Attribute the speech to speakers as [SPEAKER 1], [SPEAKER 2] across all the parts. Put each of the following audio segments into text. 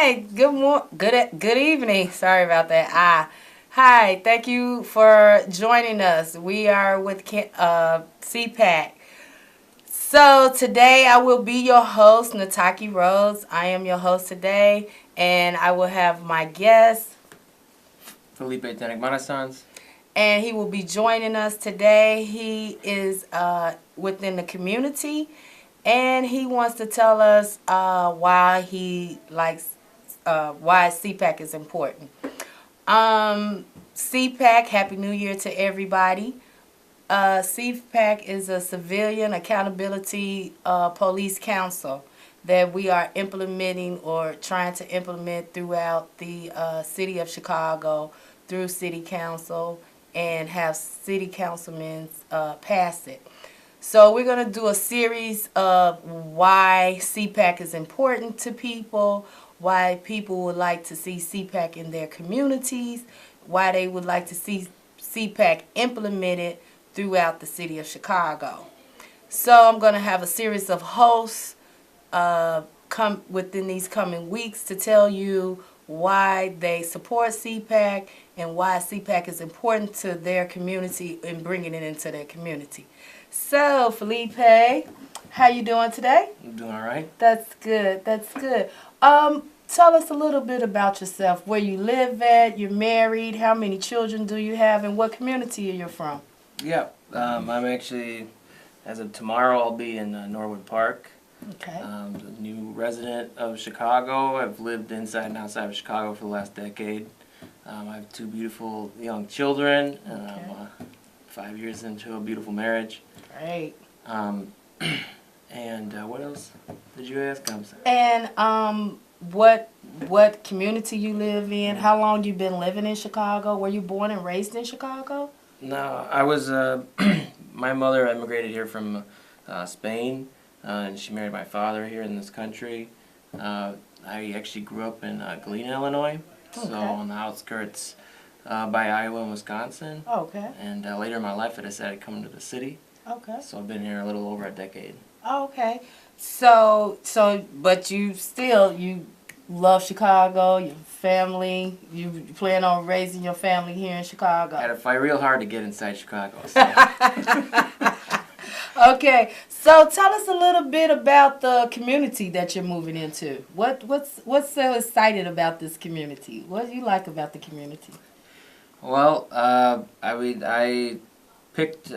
[SPEAKER 1] Hi, good evening. Sorry about that. Hi, thank you for joining us. We are with CPAC. So today I will be your host, Nataki Rose. I am your host today, and I will have my guest,
[SPEAKER 2] Felipe Tenegmanasans.
[SPEAKER 1] and he will be joining us today. He is within the community, and he wants to tell us why he likes why CPAC is important. CPAC, Happy New Year to everybody. CPAC is a civilian accountability police council that we are implementing or trying to implement throughout the city of Chicago through city council and have city councilmen pass it. So we're going to do a series of why CPAC is important to people, why people would like to see CPAC in their communities, why they would like to see CPAC implemented throughout the city of Chicago. So I'm going to have a series of hosts come within these coming weeks to tell you why they support CPAC and why CPAC is important to their community and bringing it into their community. So, Felipe, how you doing today?
[SPEAKER 2] I'm doing all right.
[SPEAKER 1] That's good. That's good. Tell us a little bit about yourself. Where you live at? You're married. How many children do you have? And what community are you from?
[SPEAKER 2] Yeah, I'm actually, as of tomorrow, I'll be in Norwood Park.
[SPEAKER 1] Okay.
[SPEAKER 2] A new resident of Chicago. I've lived inside and outside of Chicago for the last decade. I have two beautiful young children, and
[SPEAKER 1] Okay.
[SPEAKER 2] I'm 5 years into a beautiful marriage.
[SPEAKER 1] Great.
[SPEAKER 2] And what else did you ask? I'm sorry.
[SPEAKER 1] And what community you live in? How long you been living in Chicago? Were you born and raised in Chicago?
[SPEAKER 2] No, I was, my mother immigrated here from Spain, and she married my father here in this country. I actually grew up in Galena, Illinois, so
[SPEAKER 1] Okay.
[SPEAKER 2] on the outskirts by Iowa and Wisconsin.
[SPEAKER 1] Okay.
[SPEAKER 2] And later in my life, I decided to come to the city,
[SPEAKER 1] Okay.
[SPEAKER 2] so I've been here a little over a decade.
[SPEAKER 1] Okay. But you love Chicago, your family. You plan on raising your family here in Chicago.
[SPEAKER 2] I had to fight real hard to get inside Chicago. So.
[SPEAKER 1] Okay, so tell us a little bit about the community that you're moving into. What's so exciting about this community? What do you like about the community?
[SPEAKER 2] Well, we picked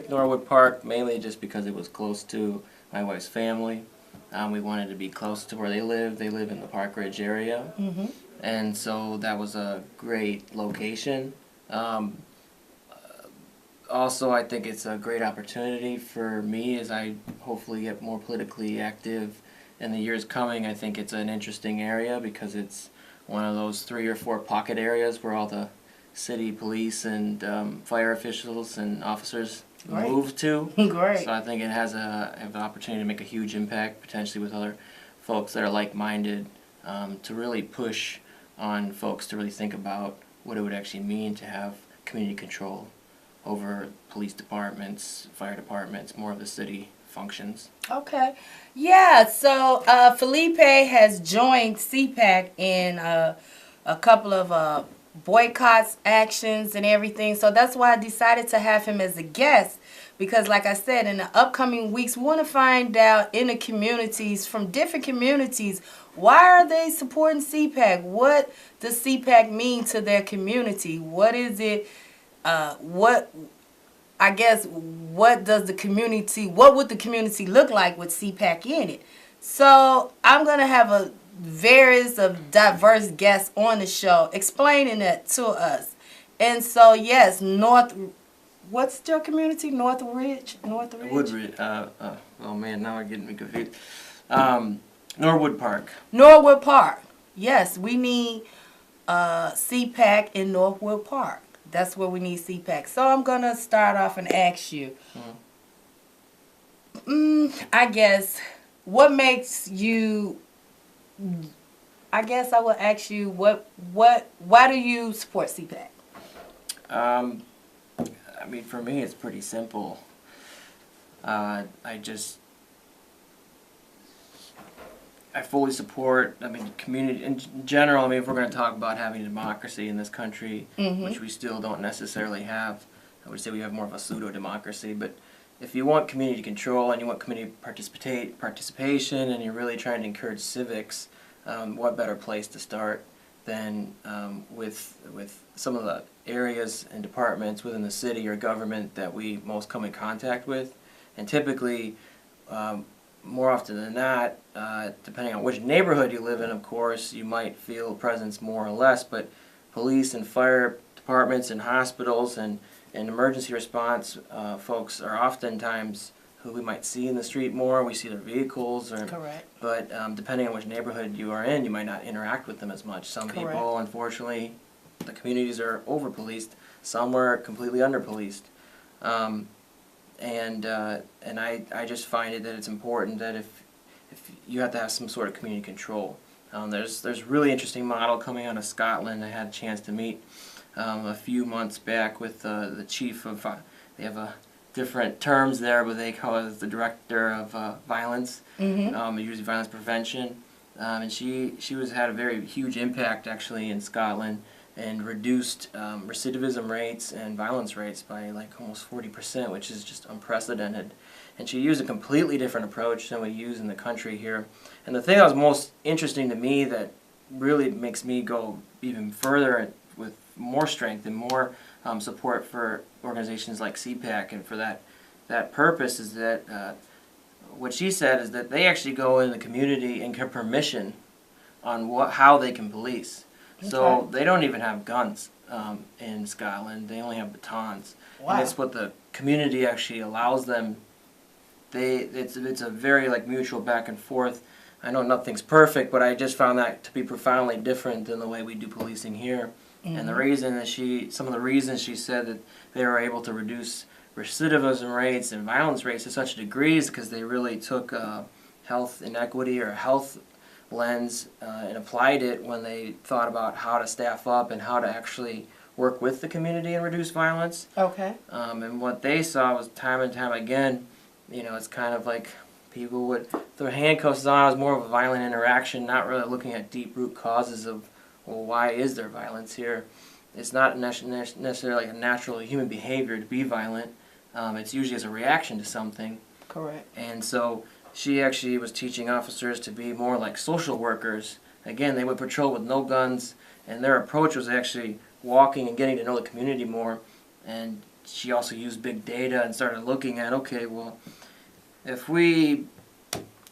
[SPEAKER 2] Norwood Park mainly just because it was close to my wife's family. We wanted to be close to where they live. They live in the Park Ridge area, and so that was a great location. Also, I think it's a great opportunity for me as I hopefully get more politically active in the years coming. I think it's an interesting area because it's one of those 3 or 4 pocket areas where all the city police and fire officials and officers move to.
[SPEAKER 1] Great.
[SPEAKER 2] So I think it has an opportunity to make a huge impact potentially with other folks that are like-minded to really push on folks to really think about what it would actually mean to have community control over police departments, fire departments, more of the city functions.
[SPEAKER 1] Okay. Yeah, so Felipe has joined CPAC in a couple of boycotts, actions, and everything. So that's why I decided to have him as a guest. Because like I said, in the upcoming weeks, we want to find out in the communities, from different communities, why are they supporting CPAC? What does CPAC mean to their community? What is it? What would the community look like with CPAC in it? So I'm going to have a various of diverse guests on the show explaining it to us. And so, yes, what's your community? Northridge?
[SPEAKER 2] Woodridge. Oh man, now I'm getting me confused. Norwood Park.
[SPEAKER 1] Norwood Park. Yes, we need CPAC in Norwood Park. That's where we need CPAC. So I'm going to start off and ask you, I guess, what makes you, I guess I will ask you, why do you support CPAC?
[SPEAKER 2] I mean, for me, it's pretty simple. I I fully support, I mean, community in general. I mean, if we're going to talk about having democracy in this country, which we still don't necessarily have, I would say we have more of a pseudo-democracy. But if you want community control and you want community participation and you're really trying to encourage civics, what better place to start than with some of the areas and departments within the city or government that we most come in contact with. And typically, more often than not, depending on which neighborhood you live in, of course, you might feel a presence more or less, but police and fire departments and hospitals and emergency response folks are oftentimes who we might see in the street more. We see their vehicles.
[SPEAKER 1] Correct.
[SPEAKER 2] But depending on which neighborhood you are in, you might not interact with them as much. Some
[SPEAKER 1] Correct.
[SPEAKER 2] people, unfortunately, the communities are over-policed. Some are completely under-policed. And I just find it that it's important that if you have to have some sort of community control. There's really interesting model coming out of Scotland. I had a chance to meet a few months back with the chief of, they have different terms there, but they call it the director of violence, usually violence prevention. And she had a very huge impact actually in Scotland and reduced recidivism rates and violence rates by like almost 40%, which is just unprecedented. And she used a completely different approach than we use in the country here. And the thing that was most interesting to me that really makes me go even further with more strength and more support for organizations like CPAC and for that purpose is that what she said is that they actually go in the community and get permission on how they can police. Okay. So they don't even have guns in Scotland. They only have batons. Wow. And it's what the community actually allows them. It's a very like mutual back and forth. I know nothing's perfect, but I just found that to be profoundly different than the way we do policing here. And the reason that some of the reasons she said that they were able to reduce recidivism rates and violence rates to such a degree is because they really took health inequity or health lens and applied it when they thought about how to staff up and how to actually work with the community and reduce violence. Okay. And what they saw was time and time again, it's kind of like people would throw handcuffs on. It was more of a violent interaction, not really looking at deep root causes of, well, why is there violence here? It's not necessarily like a natural human behavior to be violent. It's usually as a reaction to something. Correct. And so she actually was teaching officers to be more like social workers. Again, they would patrol with no guns, and their approach was actually walking and getting to know the community more. And she also used big data and started looking at, okay, well, if we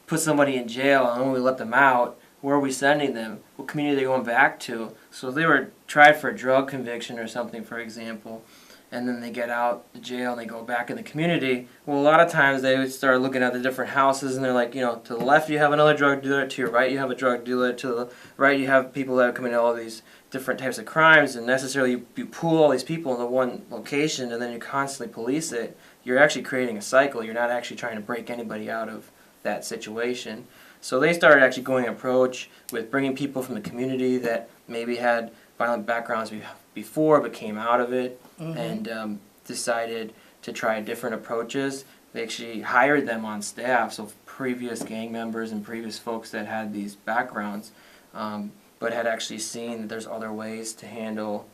[SPEAKER 2] put somebody in jail and then we let them out, where are we sending them? What community are they going back to? So if they were tried for a drug conviction or something, for example, and then they get out of jail and they go back in the community, well, a lot of times they would start looking at the different houses and they're like, to the left you have another drug dealer, to your right you have a drug dealer, to the right you have people that are committing all these different types of crimes, and necessarily you pool all these people into one location and then you constantly police it. You're actually creating a cycle. You're not actually trying to break anybody out of that situation. So they started actually going an approach with bringing people from the community that maybe had violent backgrounds before but came out of it and decided to try different approaches. They actually hired them on staff, so previous gang members and previous folks that had these backgrounds, but had actually seen that there's other ways to handle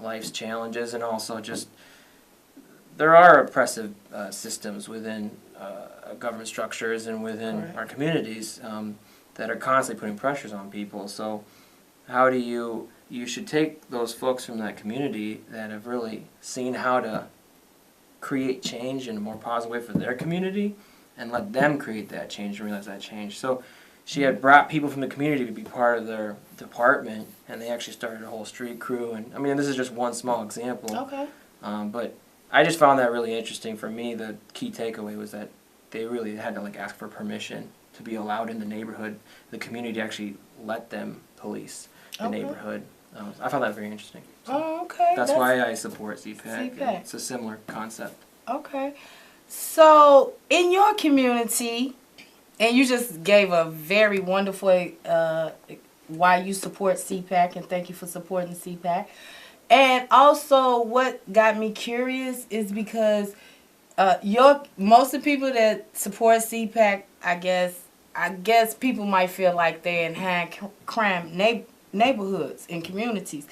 [SPEAKER 2] life's challenges, and also just there are oppressive systems within government structures and within our communities that are constantly putting pressures on people. So how do you should take those folks from that community that have really seen how to create change in a more positive way for their community and let them create that change and realize that change. So she had brought people from the community to be part of their department, and they actually started a whole street crew. And I mean, this is just one small example. Okay. But I just found that really interesting. For me, the key takeaway was that they really had to ask for permission to be allowed in the neighborhood. The community actually let them police the neighborhood. I found that very interesting. So that's why I support CPAC. It's a similar concept. Okay.
[SPEAKER 1] So in your community, and you just gave a very wonderful why you support CPAC, and thank you for supporting CPAC. And also what got me curious is because most of the people that support CPAC, I guess, I guess people might feel like they're in high crime neighborhoods and communities.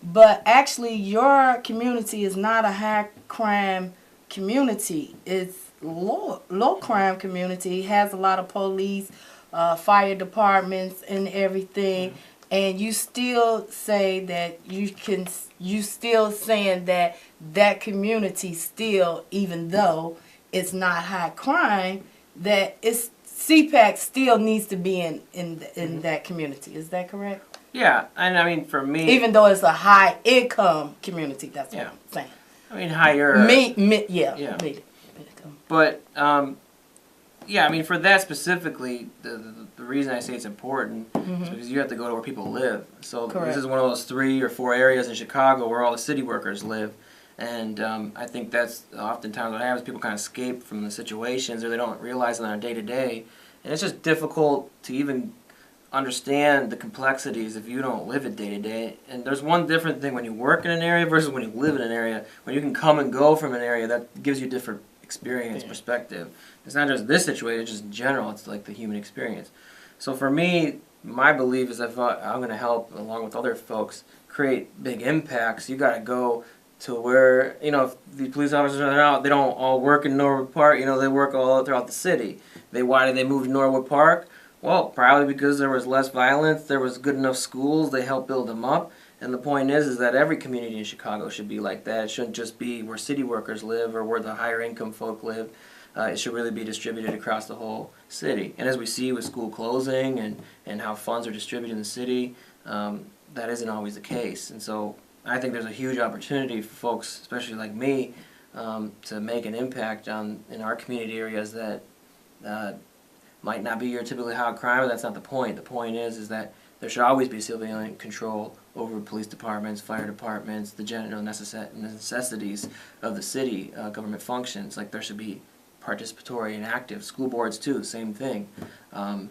[SPEAKER 1] But actually, your community is not a high crime community. It's low crime community. It has a lot of police, fire departments, and everything. And you still say that you still saying that that community still, even though it's not high crime, that it's CPAC still needs to be in that community. Is that correct?
[SPEAKER 2] Yeah, and I mean, for me,
[SPEAKER 1] Even though it's a high income community, that's what I'm saying.
[SPEAKER 2] I mean, higher.
[SPEAKER 1] Yeah.
[SPEAKER 2] But yeah, I mean, for that specifically, the reason I say it's important is because you have to go to where people live. So this is one of those 3 or 4 areas in Chicago where all the city workers live. And I think that's oftentimes what happens. People kind of escape from the situations, or they don't realize it on a day-to-day. And it's just difficult to even understand the complexities if you don't live it day-to-day. And there's one different thing when you work in an area versus when you live in an area. When you can come and go from an area, that gives you different experience, perspective. It's not just this situation, it's just in general. It's like the human experience. So for me, my belief is if I'm going to help, along with other folks, create big impacts, you got to go to where, you know, if the police officers are out, they don't all work in Norwood Park, you know, they work all throughout the city. Why did they move to Norwood Park? Well, probably because there was less violence, there was good enough schools, they helped build them up. And the point is that every community in Chicago should be like that. It shouldn't just be where city workers live or where the higher income folk live. It should really be distributed across the whole city. And as we see with school closing and how funds are distributed in the city, that isn't always the case. And so I think there's a huge opportunity for folks, especially like me, to make an impact in our community areas that might not be your typically high crime, but that's not the point. The point is that there should always be civilian control over police departments, fire departments, the general necessities of the city, government functions. Like there should be participatory and active. School boards too, same thing. And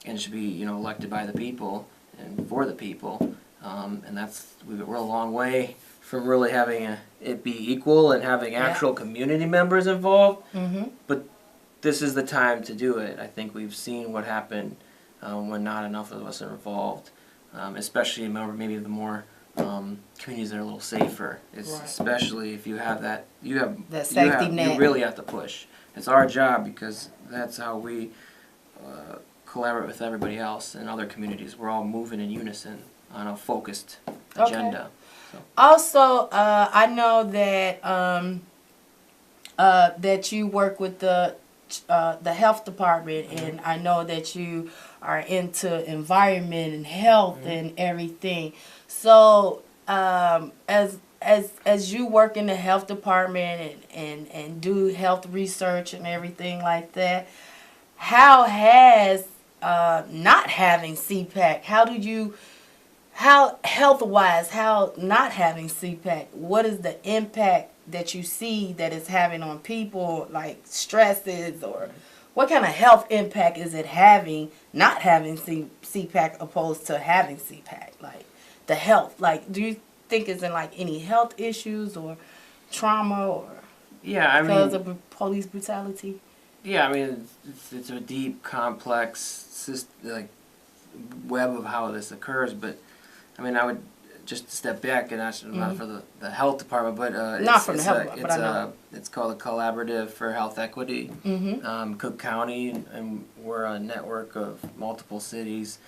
[SPEAKER 2] it should be, you know, elected by the people and for the people. And we're a long way from really having it be equal and having actual community members involved. But this is the time to do it. I think we've seen what happened when not enough of us are involved, especially maybe the more communities that are a little safer. Especially if you have that safety net. You really have to push. It's our job because that's how we collaborate with everybody else in other communities. We're all moving in unison on a focused agenda. So.
[SPEAKER 1] Also, I know that that you work with the health department, and I know that you are into environment and health and everything. So, as you work in the health department and do health research and everything like that, how has not having CPAC, how health-wise, how not having CPAC, what is the impact that you see that it's having on people, like stresses, or what kind of health impact is it having not having CPAC opposed to having CPAC? Like the health, like do you think it's in like any health issues or trauma or because of police brutality?
[SPEAKER 2] Yeah, I mean it's a deep, complex web of how this occurs, but I mean I would just step back and ask not for the health department, but
[SPEAKER 1] not from the health department, but I know.
[SPEAKER 2] It's called a Collaborative for Health Equity, Cook County, and we're a network of multiple cities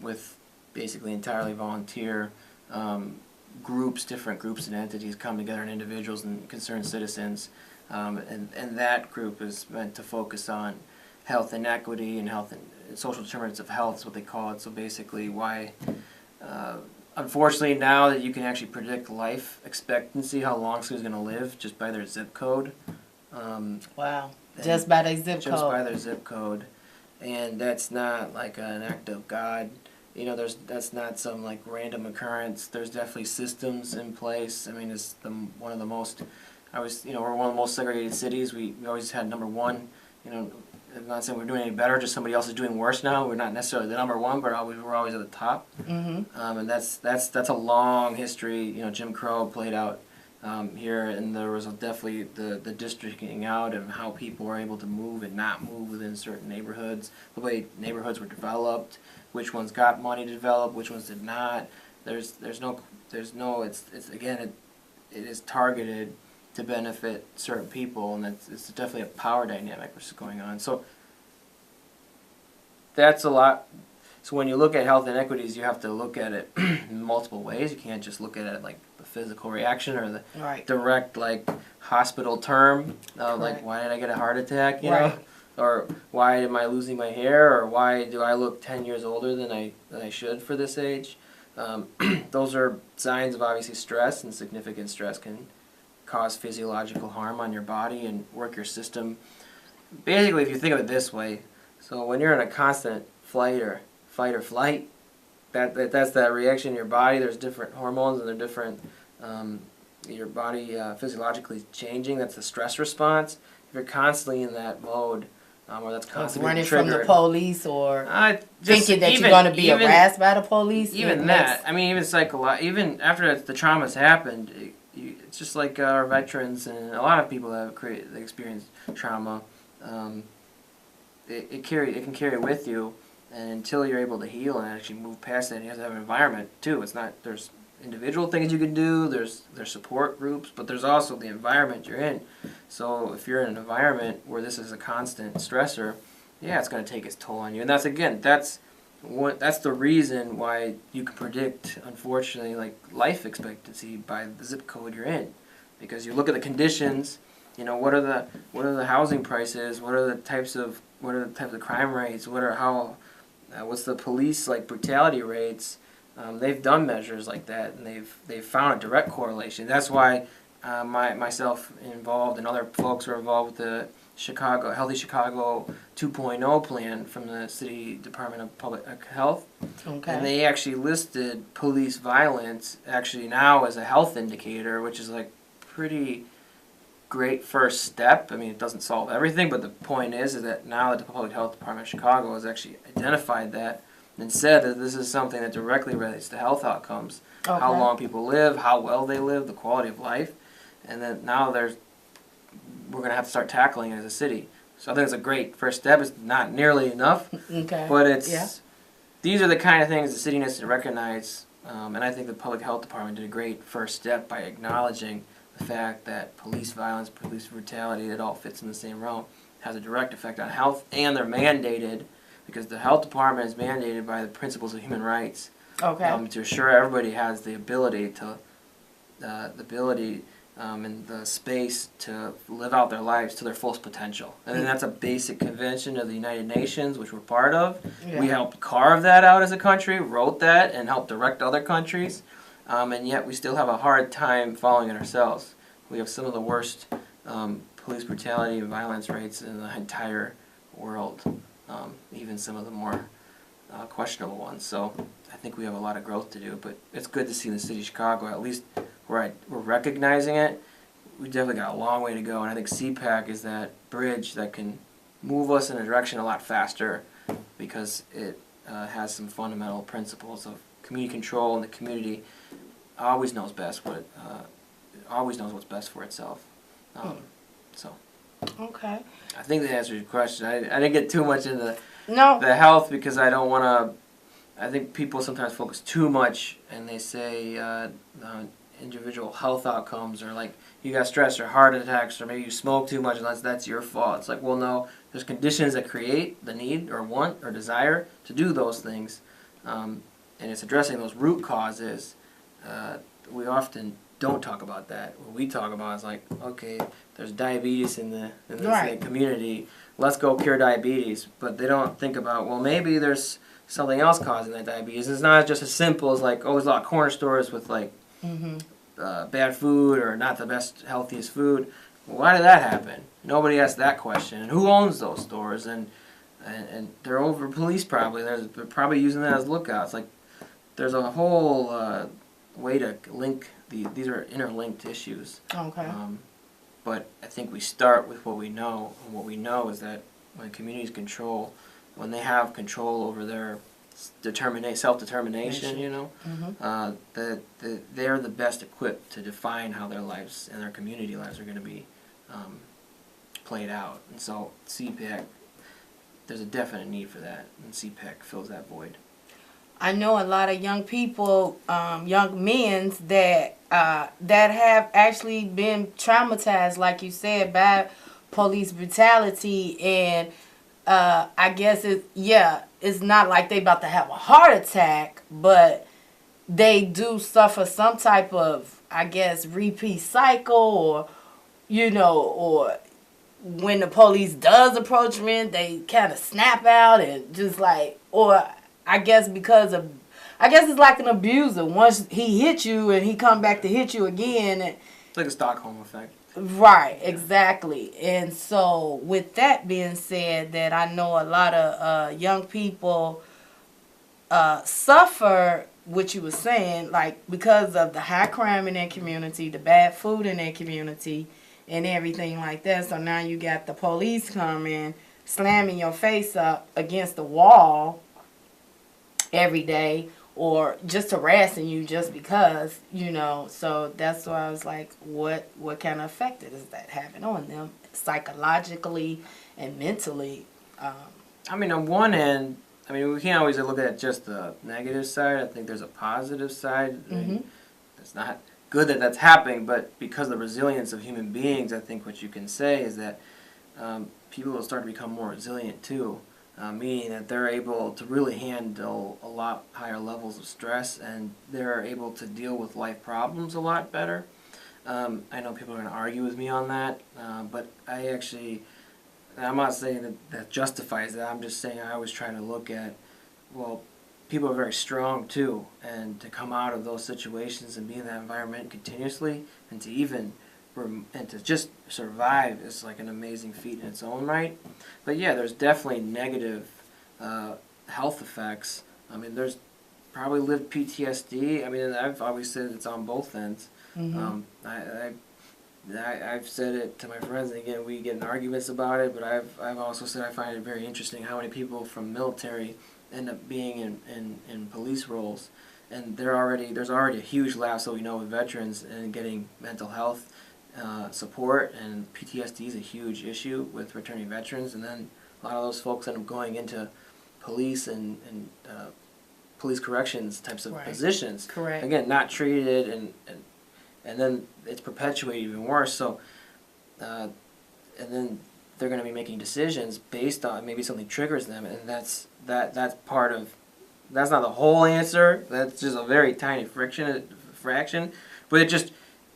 [SPEAKER 2] with basically entirely volunteer different groups and entities come together, and individuals and concerned citizens, and that group is meant to focus on health inequity and health and social determinants of health is what they call it. So basically why unfortunately, now that you can actually predict life expectancy, how long someone's going to live, just by their zip code.
[SPEAKER 1] Wow. Just by their zip code.
[SPEAKER 2] Just by their zip code. And that's not like an act of God. You know, that's not some like random occurrence. There's definitely systems in place. I mean, it's one of the most, we're one of the most segregated cities. We always had number one. You know, I'm not saying we're doing any better, just somebody else is doing worse now. We're not necessarily the number one, but we're always at the top. And that's a long history. You know, Jim Crow played out here, and there was definitely the districting out and how people were able to move and not move within certain neighborhoods, the way neighborhoods were developed, which ones got money to develop, which ones did not. There's no it's again it is targeted to benefit certain people, and it's definitely a power dynamic which is going on. So that's a lot. So when you look at health inequities, you have to look at it in multiple ways. You can't just look at it like the physical reaction or the direct like hospital term of like, why did I get a heart attack, you know? Or why am I losing my hair, or why do I look 10 years older than I should for this age? Those are signs of obviously stress, and significant stress can cause physiological harm on your body and work your system. Basically, if you think of it this way, so when you're in a constant fight or flight, that's that reaction in your body. There's different hormones and they're different. Your body physiologically changing. That's the stress response. If you're constantly in that mode, or that's constantly
[SPEAKER 1] running
[SPEAKER 2] triggered,
[SPEAKER 1] from the police, or thinking that
[SPEAKER 2] even,
[SPEAKER 1] you're going to be harassed by the police.
[SPEAKER 2] Even that. I mean, even after the trauma's happened, it's just like our veterans and a lot of people that have experienced trauma. It can carry with you. And until you're able to heal and actually move past that, you have to have an environment too. It's not, there's individual things you can do, there's support groups, but there's also the environment you're in. So if you're in an environment where this is a constant stressor, yeah, it's going to take its toll on you. And that's the reason why you can predict, unfortunately, like life expectancy by the zip code you're in, because you look at the conditions. You know, what are the housing prices? What are the types of crime rates? What's the police like brutality rates? They've done measures like that, and they've found a direct correlation. That's why myself involved and other folks were involved with the Healthy Chicago 2.0 plan from the City Department of Public Health. Okay. And they actually listed police violence actually now as a health indicator, which is like pretty great first step. I mean, it doesn't solve everything, but the point is that now that the Public Health Department of Chicago has actually identified that and said that this is something that directly relates to health outcomes, how long people live, how well they live, the quality of life, and then now we're going to have to start tackling it as a city. So I think it's a great first step. It's not nearly enough, but these are the kind of things the city needs to recognize, and I think the Public Health Department did a great first step by acknowledging the fact that police violence, police brutality, it all fits in the same realm, has a direct effect on health, and they're mandated, because the health department is mandated by the principles of human rights, to assure everybody has the ability and the space to live out their lives to their fullest potential. And that's a basic convention of the United Nations, which we're part of. Yeah. We helped carve that out as a country, wrote that, and helped direct other countries. And yet we still have a hard time following it ourselves. We have some of the worst police brutality and violence rates in the entire world, even some of the more questionable ones. So I think we have a lot of growth to do, but it's good to see the city of Chicago, at least we're recognizing it. We definitely got a long way to go, and I think CPAC is that bridge that can move us in a direction a lot faster, because it has some fundamental principles of community control, and the community always knows what's best for itself.
[SPEAKER 1] Okay.
[SPEAKER 2] I think that answers your question. I didn't get too much into the health, because I don't want to. I think people sometimes focus too much, and they say individual health outcomes, or like you got stress or heart attacks, or maybe you smoke too much and that's your fault. It's like, well, no, there's conditions that create the need or want or desire to do those things, and it's addressing those root causes. We often don't talk about that. What we talk about is like, okay, there's diabetes in the community, let's go cure diabetes, but they don't think about, well, maybe there's something else causing that diabetes. It's not just as simple as like, oh, there's a lot of corner stores with like bad food or not the best, healthiest food. Well, why did that happen? Nobody asked that question. And who owns those stores? And they're over police probably. They're probably using that as lookouts. Like, there's a whole way to link these are interlinked issues. Okay. But I think we start with what we know, and what we know is that when communities when they have control over their self-determination, you know,
[SPEAKER 1] Mm-hmm.
[SPEAKER 2] that they're the best equipped to define how their lives and their community lives are going to be played out. And so CPAC, there's a definite need for that, and CPAC fills that void.
[SPEAKER 1] I know a lot of young people, young men that have actually been traumatized, like you said, by police brutality, and I guess it's not like they about to have a heart attack, but they do suffer some type of, I guess, repeat cycle, or or when the police does approach men, they kind of snap out and just like, or I guess I guess it's like an abuser. Once he hit you and he come back to hit you again.
[SPEAKER 2] It's like a Stockholm effect.
[SPEAKER 1] Right, exactly. And so with that being said, that I know a lot of young people suffer what you were saying, like because of the high crime in their community, the bad food in their community, and everything like that. So now you got the police coming, slamming your face up against the wall every day, or just harassing you just because, So that's why I was like, what kind of effect is that having on them psychologically and mentally?
[SPEAKER 2] I mean, on one end, we can't always look at just the negative side. I think there's a positive side. I mean, it's not good that that's happening, but because of the resilience of human beings, I think what you can say is that people will start to become more resilient too, meaning that they're able to really handle a lot higher levels of stress, and they're able to deal with life problems a lot better. I know people are going to argue with me on that, but I'm not saying that justifies that. I'm just saying I always try to look at, well, people are very strong too, and to come out of those situations and be in that environment continuously, and to just survive is like an amazing feat in its own right. But yeah, there's definitely negative health effects. There's probably lived PTSD. I've always said it's on both ends.
[SPEAKER 1] Mm-hmm.
[SPEAKER 2] I've said it to my friends, and again, we get in arguments about it, but I've also said I find it very interesting how many people from military end up being in police roles, and there's already a huge lapse that we know with veterans and getting mental health support, and PTSD is a huge issue with returning veterans, and then a lot of those folks end up going into police and police corrections types of positions.
[SPEAKER 1] Correct.
[SPEAKER 2] Again, not treated, and then it's perpetuated even worse. So, and then they're going to be making decisions based on maybe something triggers them, and that's part of. That's not the whole answer. That's just a very tiny fraction. But it just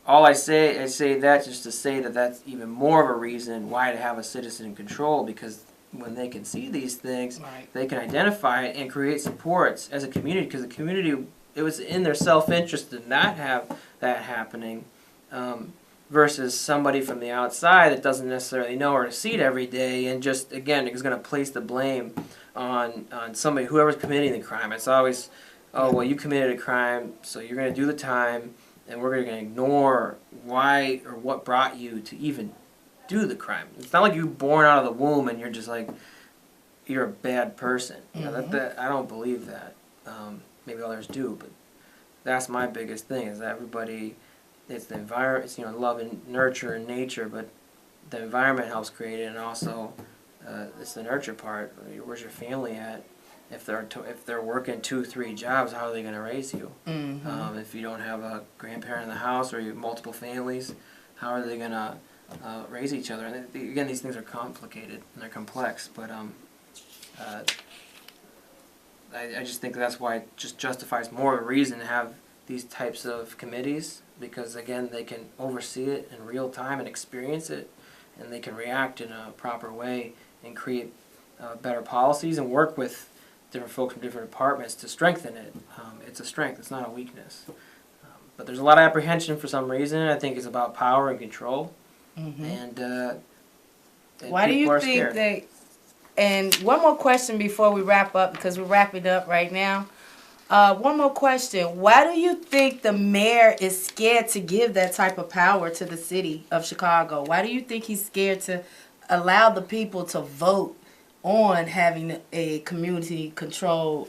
[SPEAKER 2] I say that just to say that that's even more of a reason why to have a citizen in control, because when they can see these things, they can identify it and create supports as a community, because the community, it was in their self-interest to not have that happening, versus somebody from the outside that doesn't necessarily know or see it every day, and just, again, is going to place the blame on somebody, whoever's committing the crime. It's always, oh, well, you committed a crime, so you're going to do the time, and we're going to ignore why or what brought you to even do the crime. It's not like you're born out of the womb and you're just like, you're a bad person. I don't believe that. Maybe others do, but that's my biggest thing, is that everybody, it's the environment, it's, love and nurture and nature, but the environment helps create it, and also it's the nurture part. Where's your family at? If they're working 2-3 jobs, how are they going to raise you?
[SPEAKER 1] Mm-hmm.
[SPEAKER 2] If you don't have a grandparent in the house, or you have multiple families, how are they going to raise each other? And again, these things are complicated and they're complex, but I just think that's why it just justifies more of a reason to have these types of committees, because again, they can oversee it in real time and experience it, and they can react in a proper way and create better policies and work with different folks from different departments to strengthen it. It's a strength, it's not a weakness. But there's a lot of apprehension for some reason. I think it's about power and control.
[SPEAKER 1] Mm-hmm.
[SPEAKER 2] And
[SPEAKER 1] why do you think they... And one more question before we wrap up, because we're wrapping up right now. One more question. Why do you think the mayor is scared to give that type of power to the city of Chicago? Why do you think he's scared to allow the people to vote on having a community control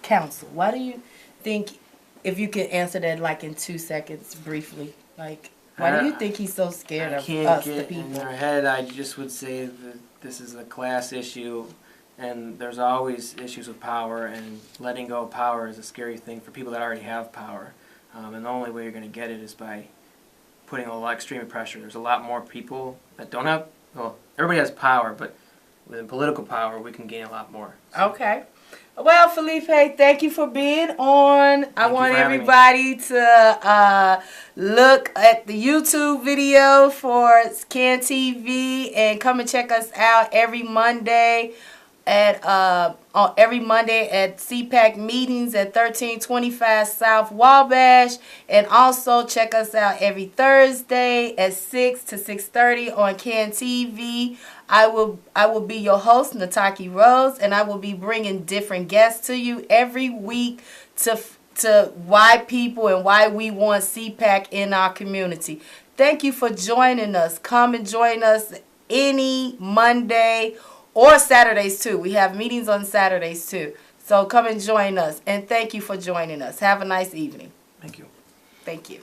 [SPEAKER 1] council? Why do you think, if you could answer that like in 2 seconds briefly, like why do you think he's so scared
[SPEAKER 2] I
[SPEAKER 1] of
[SPEAKER 2] can't
[SPEAKER 1] us, the
[SPEAKER 2] get in
[SPEAKER 1] people?
[SPEAKER 2] their head. I just would say that this is a class issue, and there's always issues with power, and letting go of power is a scary thing for people that already have power. And the only way you're going to get it is by putting a lot extreme pressure. There's a lot more people that don't have, well, everybody has power, but with political power, we can gain a lot more. So,
[SPEAKER 1] Okay. Well, Felipe, thank you for being on. I
[SPEAKER 2] you
[SPEAKER 1] want
[SPEAKER 2] for having me.
[SPEAKER 1] everybody to look at the YouTube video for CAN TV and come and check us out every Monday at CPAC meetings at 1325 South Wabash, and also check us out every Thursday at 6 to 6:30 on CAN TV. I will be your host, Nataki Rose, and I will be bringing different guests to you every week to why people and why we want CPAC in our community. Thank you for joining us. Come and join us any Monday or Saturdays too. We have meetings on Saturdays too. So come and join us. And thank you for joining us. Have a nice evening.
[SPEAKER 2] Thank you.
[SPEAKER 1] Thank you.